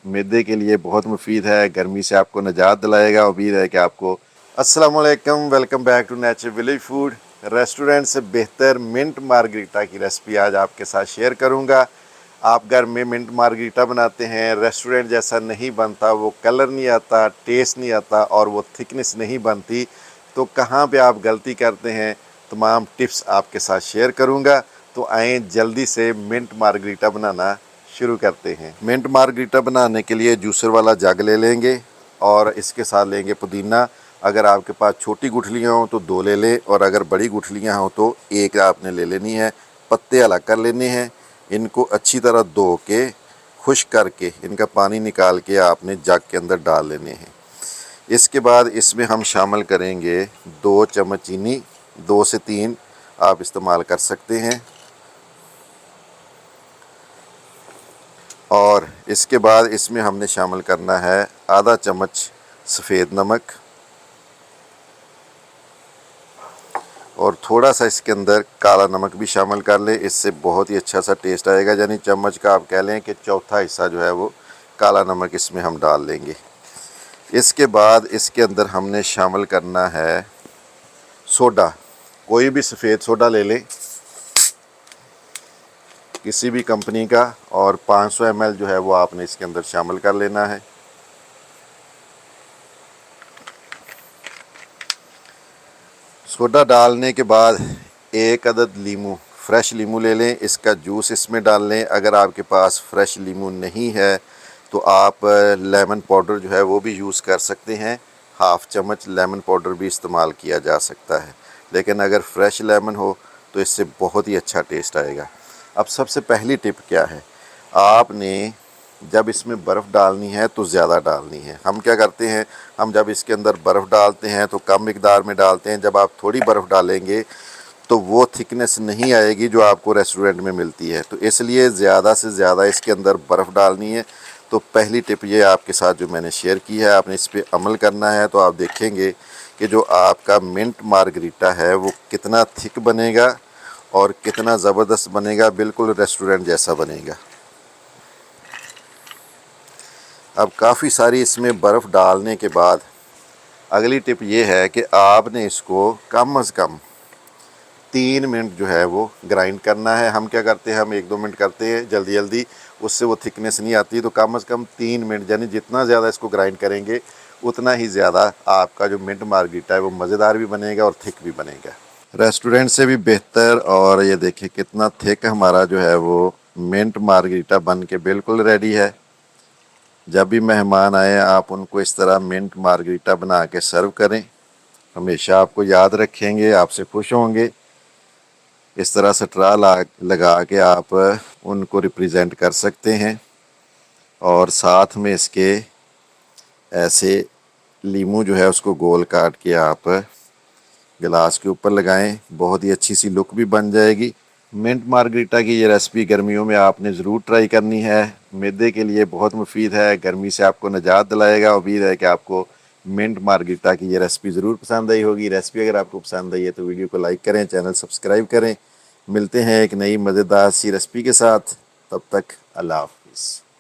मैदे के लिए बहुत मुफीद है, गर्मी से आपको निजात दिलाएगा। उम्मीद है कि आपको। अस्सलाम वालेकुम, welcome back to nature village food. Restaurant से बेहतर मिंट मार्गरीटा की रेसिपी आज आपके साथ शेयर करूंगा। आप घर में मिंट मार्गरीटा बनाते हैं, रेस्टोरेंट जैसा नहीं बनता, वो कलर नहीं आता, टेस्ट नहीं आता और वो थिकनेस नहीं बनती। तो कहाँ पे आप गलती करते हैं, तमाम टिप्स आपके साथ शेयर करूंगा। तो आएँ जल्दी से मिंट मार्गरीटा बनाना शुरू करते हैं। मिंट मार्गरीटा बनाने के लिए जूसर वाला जग ले लेंगे और इसके साथ लेंगे पुदीना। अगर आपके पास छोटी गुठलियाँ हों तो 2 ले लें, और अगर बड़ी गुठलियाँ हों तो 1 आपने ले लेनी है। पत्ते अलग कर लेने हैं। इनको अच्छी तरह धो के खुश्क करके इनका पानी निकाल के आपने जग के अंदर डाल लेने हैं। इसके बाद इसमें हम शामिल करेंगे 2 चम्मच चीनी, 2 से 3 आप इस्तेमाल कर सकते हैं। और इसके बाद इसमें हमने शामिल करना है आधा चम्मच सफ़ेद नमक, और थोड़ा सा इसके अंदर काला नमक भी शामिल कर लें। इससे बहुत ही अच्छा सा टेस्ट आएगा। यानी चम्मच का आप कह लें कि चौथा हिस्सा जो है वो काला नमक इसमें हम डाल लेंगे। इसके बाद इसके अंदर हमने शामिल करना है सोडा। कोई भी सफ़ेद सोडा ले लें, किसी भी कंपनी का, और 500 ml जो है वो आपने इसके अंदर शामिल कर लेना है। सोडा डालने के बाद 1 अदद लीमू, फ्रेश लीमू ले लें, इसका जूस इसमें डाल लें। अगर आपके पास फ्रेश लीमू नहीं है तो आप लेमन पाउडर जो है वो भी यूज़ कर सकते हैं। हाफ़ चम्मच लेमन पाउडर भी इस्तेमाल किया जा सकता है, लेकिन अगर फ्रेश लेमन हो तो इससे बहुत ही अच्छा टेस्ट आएगा। अब सबसे पहली टिप क्या है, आपने जब इसमें बर्फ़ डालनी है तो ज़्यादा डालनी है। हम क्या करते हैं, हम जब इसके अंदर बर्फ़ डालते हैं तो कम मिकदार में डालते हैं। जब आप थोड़ी बर्फ़ डालेंगे तो वो थिकनेस नहीं आएगी जो आपको रेस्टोरेंट में मिलती है। तो इसलिए ज़्यादा से ज़्यादा इसके अंदर बर्फ़ डालनी है। तो पहली टिप ये आपके साथ जो मैंने शेयर की है, आपने इस पर अमल करना है तो आप देखेंगे कि जो आपका मिंट मार्गरीटा है वो कितना थिक बनेगा और कितना ज़बरदस्त बनेगा, बिल्कुल रेस्टोरेंट जैसा बनेगा। अब काफ़ी सारी इसमें बर्फ़ डालने के बाद अगली टिप ये है कि आपने इसको कम अज़ कम 3 मिनट जो है वो ग्राइंड करना है। हम क्या करते हैं, हम 1-2 मिनट करते हैं जल्दी जल्दी, उससे वो थिकनेस नहीं आती। तो कम अज़ कम 3 मिनट, यानी जितना ज़्यादा इसको ग्राइंड करेंगे उतना ही ज़्यादा आपका जो मिंट मार्गरीटा है वो मज़ेदार भी बनेगा और थिक भी बनेगा, रेस्टोरेंट से भी बेहतर। और ये देखिए कितना थिक हमारा जो है वो मिंट मार्गरीटा बन के बिल्कुल रेडी है। जब भी मेहमान आए आप उनको इस तरह मिंट मार्गरीटा बना के सर्व करें, हमेशा आपको याद रखेंगे, आपसे खुश होंगे। इस तरह स्ट्रा लगा के आप उनको रिप्रेजेंट कर सकते हैं, और साथ में इसके ऐसे लीमू जो है उसको गोल काट के आप गिलास के ऊपर लगाएं, बहुत ही अच्छी सी लुक भी बन जाएगी। मिंट मार्गरीटा की ये रेसिपी गर्मियों में आपने ज़रूर ट्राई करनी है। मैदे के लिए बहुत मुफीद है, गर्मी से आपको निजात दिलाएगा। उम्मीद है कि आपको मिंट मार्गरीटा की ये रेसिपी ज़रूर पसंद आई होगी। रेसिपी अगर आपको पसंद आई है तो वीडियो को लाइक करें, चैनल सब्सक्राइब करें। मिलते हैं एक नई मज़ेदार सी रेसिपी के साथ, तब तक अल्लाह हाफ़िज़।